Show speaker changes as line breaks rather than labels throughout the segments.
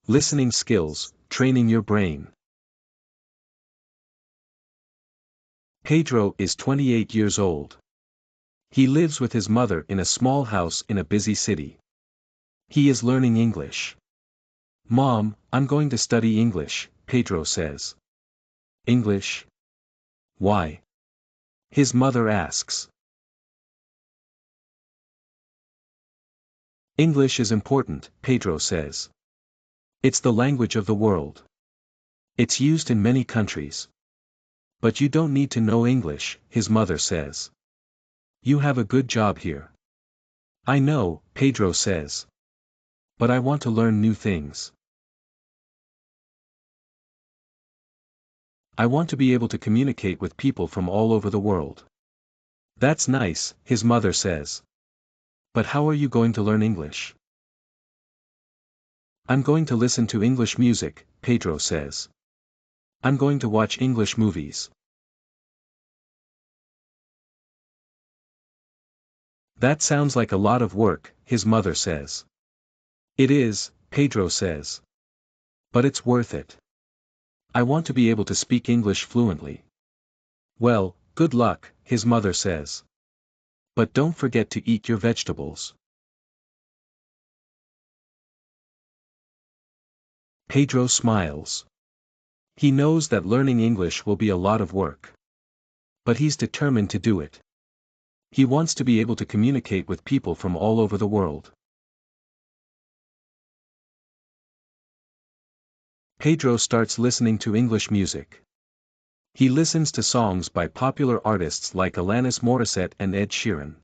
Listening skills, training your brain. Pedro is 28 years old. He lives with his mother in a small house in a busy city. He is learning English. Mom, I'm going to study English, Pedro says. English? Why? His mother asks. English is important, Pedro says. It's the language of the world. It's used in many countries. But you don't need to know English, his mother says. You have a good job here. I know, Pedro says. But I want to learn new things. I want to be able to communicate with people from all over the world. That's nice, his mother says. But how are you going to learn English? I'm going to listen to English music, Pedro says. I'm going to watch English movies. That sounds like a lot of work, his mother says. It is, Pedro says. But it's worth it. I want to be able to speak English fluently. Well, good luck, his mother says. But don't forget to eat your vegetables. Pedro smiles. He knows that learning English will be a lot of work. But he's determined to do it. He wants to be able to communicate with people from all over the world. Pedro starts listening to English music. He listens to songs by popular artists like Alanis Morissette and Ed Sheeran.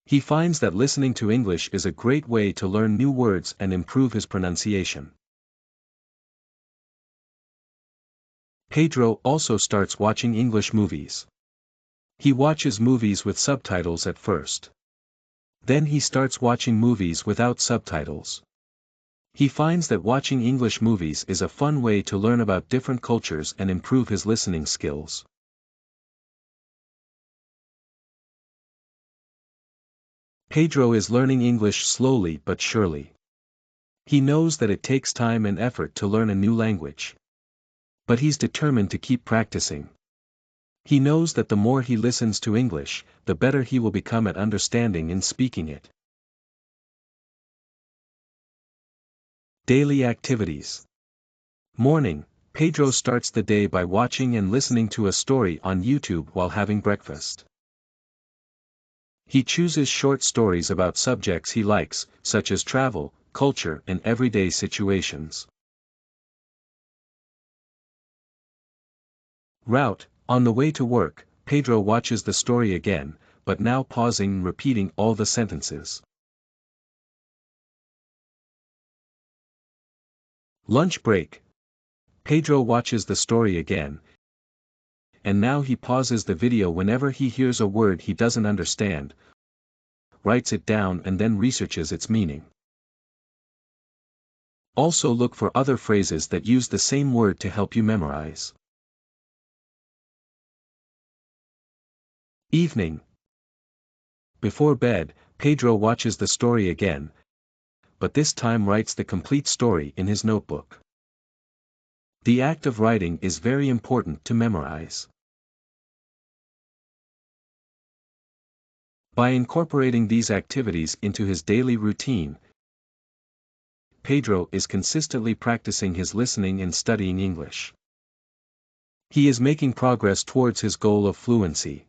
He finds that listening to English is a great way to learn new words and improve his pronunciation. Pedro also starts watching English movies. He watches movies with subtitles at first. Then he starts watching movies without subtitles. He finds that watching English movies is a fun way to learn about different cultures and improve his listening skills. Pedro is learning English slowly but surely. He knows that it takes time and effort to learn a new language. But he's determined to keep practicing. He knows that the more he listens to English, the better he will become at understanding and speaking it. Daily activities. Morning, Pedro starts the day by watching and listening to a story on YouTube while having breakfast. He chooses short stories about subjects he likes, such as travel, culture, and everyday situations. Route. On the way to work, Pedro watches the story again, but now pausing and repeating all the sentences. Lunch break. Pedro watches the story again, and now he pauses the video whenever he hears a word he doesn't understand, writes it down and then researches its meaning. Also look for other phrases that use the same word to help you memorize. Evening. Before bed, Pedro watches the story again, but this time writes the complete story in his notebook. The act of writing is very important to memorize. By incorporating these activities into his daily routine, Pedro is consistently practicing his listening and studying English. He is making progress towards his goal of fluency.